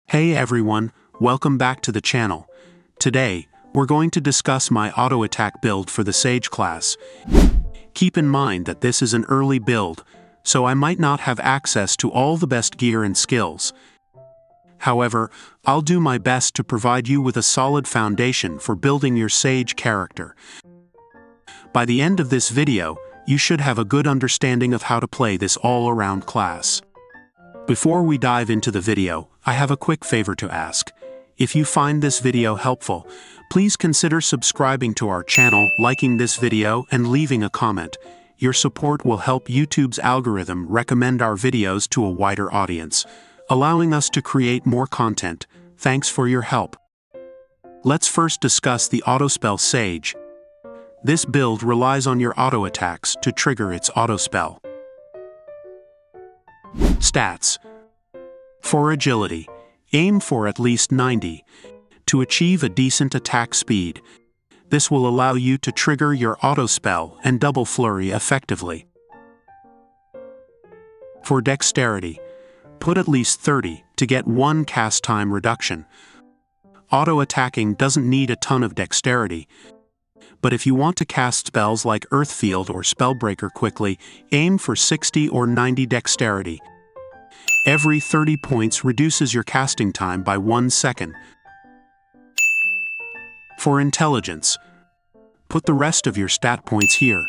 Hey everyone, welcome back to the channel. Today, we're going to discuss my auto attack build for the Sage class. Keep in mind that this is an early build, so I might not have access to all the best gear and skills. However, I'll do my best to provide you with a solid foundation for building your Sage character. By the end of this video, you should have a good understanding of how to play this all-around class. Before we dive into the video, I have a quick favor to ask. If you find this video helpful, please consider subscribing to our channel, liking this video, and leaving a comment. Your support will help YouTube's algorithm recommend our videos to a wider audience, allowing us to create more content. Thanks for your help. Let's first discuss the autospell Sage. This build relies on your auto attacks to trigger its autospell. Stats. For agility, aim for at least 90. To achieve a decent attack speed, this will allow you to trigger your autospell and double flurry effectively. For dexterity, put at least 30 to get 1 cast time reduction. Auto attacking doesn't need a ton of dexterity, but if you want to cast spells like Earth Field or Spellbreaker quickly, aim for 60 or 90 dexterity. Every 30 points reduces your casting time by 1 second. For intelligence, put the rest of your stat points here.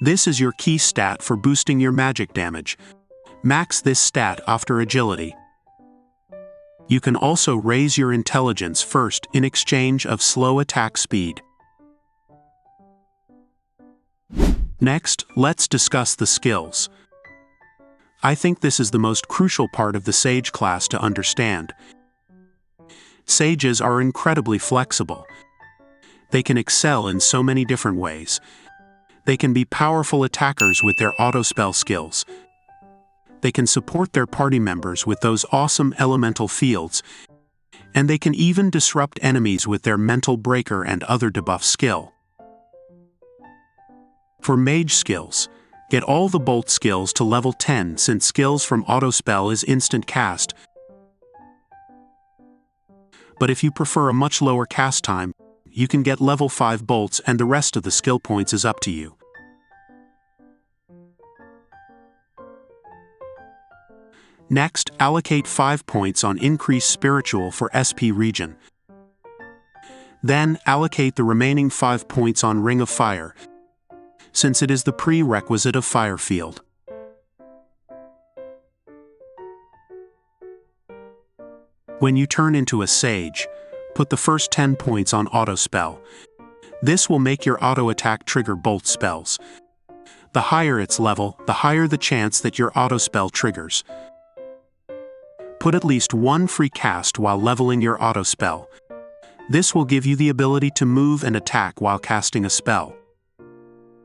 This is your key stat for boosting your magic damage. Max this stat after agility. You can also raise your intelligence first in exchange of slow attack speed. Next, let's discuss the skills. I think this is the most crucial part of the Sage class to understand. Sages are incredibly flexible. They can excel in so many different ways. They can be powerful attackers with their autospell skills. They can support their party members with those awesome elemental fields, and they can even disrupt enemies with their mental breaker and other debuff skill. For mage skills, get all the bolt skills to level 10 since skills from autospell is instant cast. But if you prefer a much lower cast time, you can get level 5 bolts and the rest of the skill points is up to you. Next, allocate 5 points on increased spiritual for SP region. Then, allocate the remaining 5 points on Ring of Fire, since it is the prerequisite of Fire Field. When you turn into a Sage, put the first 10 points on autospell. This will make your auto attack trigger bolt spells. The higher its level, the higher the chance that your autospell triggers. Put at least 1 free cast while leveling your autospell. This will give you the ability to move and attack while casting a spell.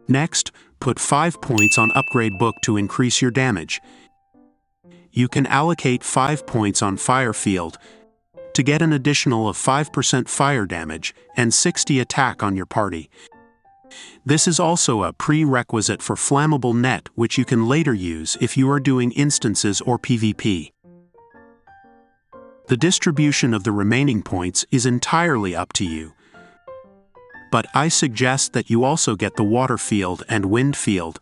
Next, put 5 points on Upgrade Book to increase your damage. You can allocate 5 points on Fire Field to get an additional of 5% fire damage and 60 attack on your party. This is also a prerequisite for Flammable Net, which you can later use if you are doing instances or PvP. The distribution of the remaining points is entirely up to you, but I suggest that you also get the Water Field and Wind Field,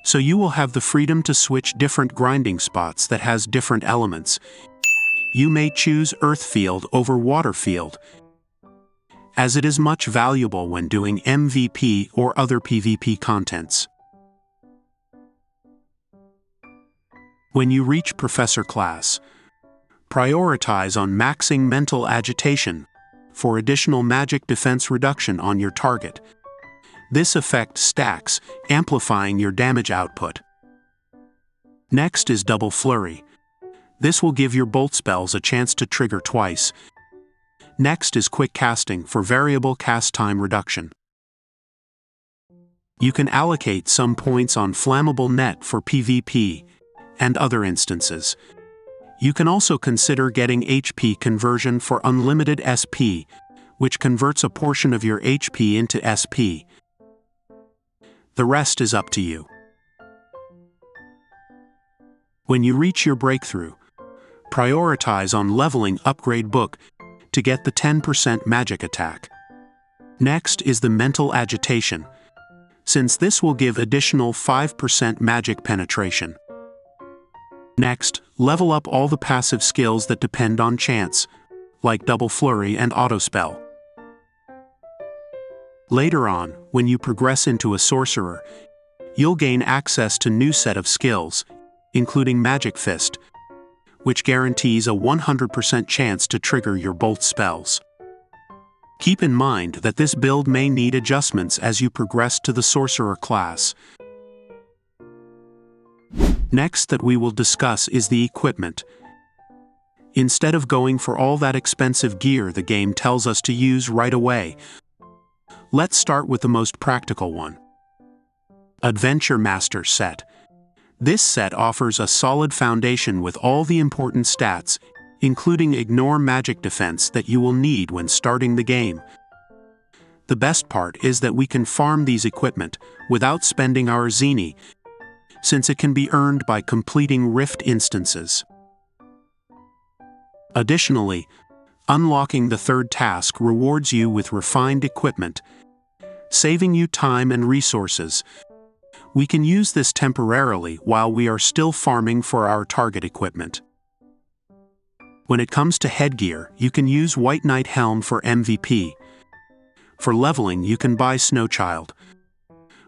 so you will have the freedom to switch different grinding spots that has different elements. You may choose Earth Field over Water Field, as it is much valuable when doing MVP or other PvP contents. When you reach Professor class, prioritize on maxing mental agitation for additional magic defense reduction on your target. This effect stacks, amplifying your damage output. Next is Double Flurry. This will give your bolt spells a chance to trigger twice. Next is Quick Casting for variable cast time reduction. You can allocate some points on Flammable Net for PvP and other instances. You can also consider getting HP conversion for unlimited SP, which converts a portion of your HP into SP. The rest is up to you. When you reach your breakthrough, prioritize on leveling Upgrade Book to get the 10% magic attack. Next is the mental agitation, since this will give additional 5% magic penetration. Next, level up all the passive skills that depend on chance, like Double Flurry and Autospell. Later on, when you progress into a sorcerer, you'll gain access to new set of skills, including Magic Fist, which guarantees a 100% chance to trigger your bolt spells. Keep in mind that this build may need adjustments as you progress to the sorcerer class. Next that we will discuss is the equipment. Instead of going for all that expensive gear the game tells us to use right away, let's start with the most practical one. Adventure Master Set. This set offers a solid foundation with all the important stats, including Ignore Magic Defense that you will need when starting the game. The best part is that we can farm these equipment without spending our Zeni, since it can be earned by completing Rift instances. Additionally, unlocking the third task rewards you with refined equipment, saving you time and resources. We can use this temporarily while we are still farming for our target equipment. When it comes to headgear, you can use White Knight Helm for MVP. For leveling, you can buy Snowchild.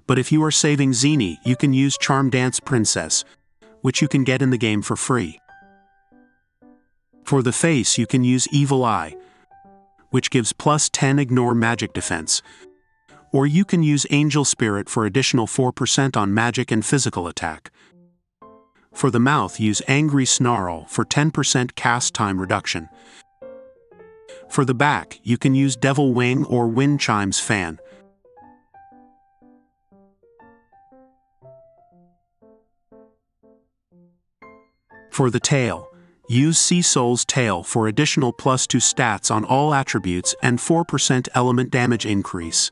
But if you are saving Zeni, you can use Charm Dance Princess, which you can get in the game for free. For the face, you can use Evil Eye, which gives plus 10 Ignore Magic Defense. Or you can use Angel Spirit for additional 4% on magic and physical attack. For the mouth, use Angry Snarl for 10% cast time reduction. For the back, you can use Devil Wing or Wind Chimes Fan. For the tail, use Sea Soul's Tail for additional plus 2 stats on all attributes and 4% element damage increase.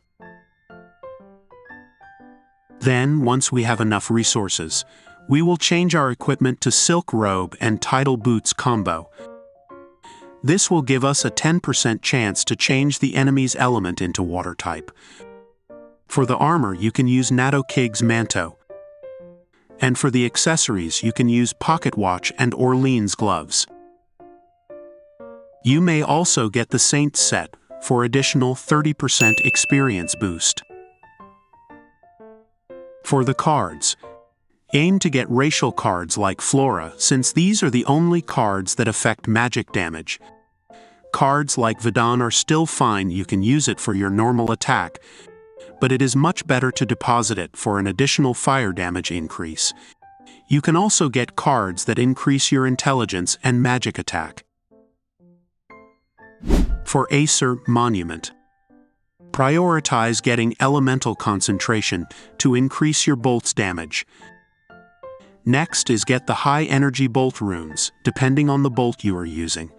Then, once we have enough resources, we will change our equipment to Silk Robe and Tidal Boots combo. This will give us a 10% chance to change the enemy's element into water type. For the armor, you can use Natokig's Manto. And for the accessories, you can use Pocket Watch and Orleans gloves. You may also get the Saint set for additional 30% experience boost. For the cards, aim to get racial cards like Flora, since these are the only cards that affect magic damage. Cards like Vidon are still fine, you can use it for your normal attack, but it is much better to deposit it for an additional fire damage increase. You can also get cards that increase your intelligence and magic attack. For Acer Monument, prioritize getting elemental concentration to increase your bolt's damage. Next is get the high energy bolt runes, depending on the bolt you are using.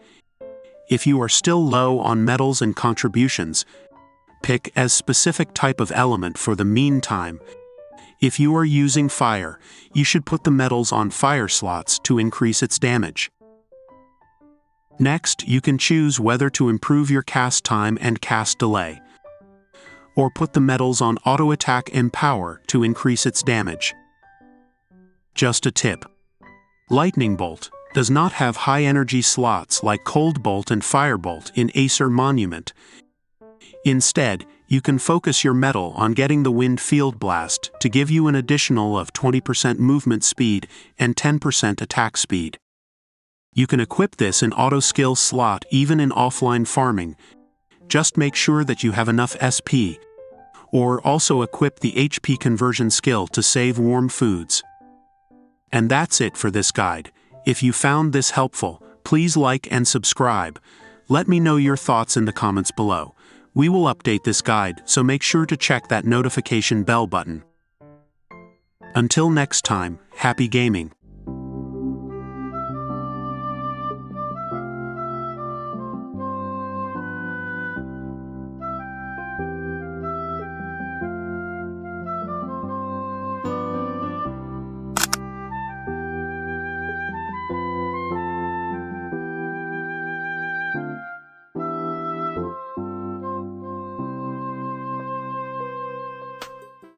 If you are still low on metals and contributions, pick as specific type of element for the meantime. If you are using fire, you should put the metals on fire slots to increase its damage. Next, you can choose whether to improve your cast time and cast delay, or put the metals on auto attack Empower to increase its damage. Just a tip: Lightning Bolt does not have high energy slots like Cold Bolt and Firebolt in Acer Monument. Instead, you can focus your metal on getting the Wind Field Blast to give you an additional of 20% movement speed and 10% attack speed. You can equip this in auto skill slot even in offline farming. Just make sure that you have enough SP, or also equip the HP conversion skill to save warm foods. And that's it for this guide. If you found this helpful, please like and subscribe. Let me know your thoughts in the comments below. We will update this guide, so make sure to check that notification bell button. Until next time, happy gaming!